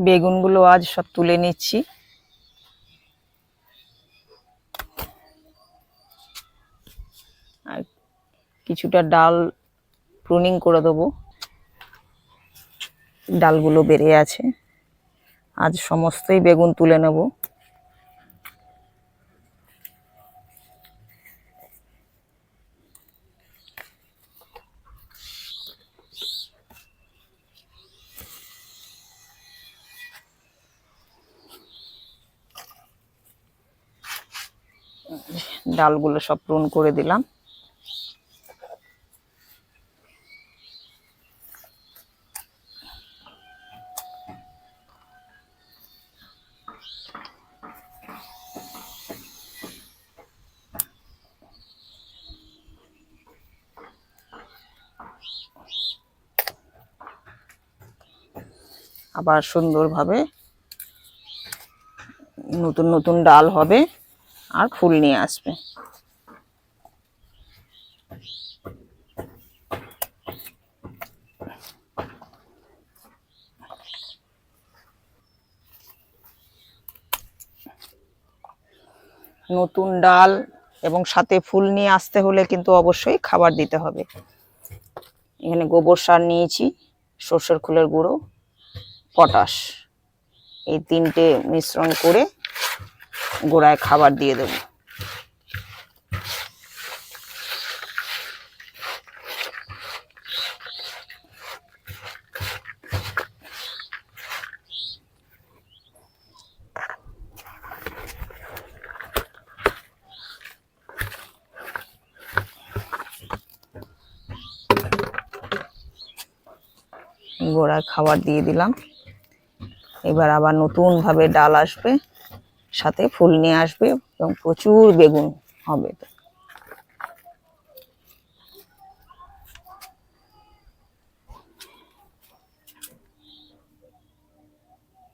বেগুনগুলো আজ সব তুলে নিচ্ছি। আর কিছুটা ডাল প্রুনিং করে দেবো, ডালগুলো বেড়ে আছে। আজ সমস্তই বেগুন তুলে নেব। ডালগুলো সব প্রুন করে দিলাম। আবার সুন্দরভাবে নতুন নতুন ডাল হবে আর ফুল নিয়ে আসবে। নতুন ডাল এবং সাথে ফুল নিয়ে আসতে হলে কিন্তু অবশ্যই খাবার দিতে হবে। এখানে গোবর সার নিয়েছি, সরষের খোলের গুঁড়ো, পটাশ, এই তিনটে মিশ্রণ করে গোড়ায় খাবার দিয়ে দেব। গোড়ায় খাবার দিয়ে দিলাম। এবার আবার নতুন ভাবে ডাল আসবে, সাথে ফুল নিয়ে আসবে এবং প্রচুর বেগুন হবে।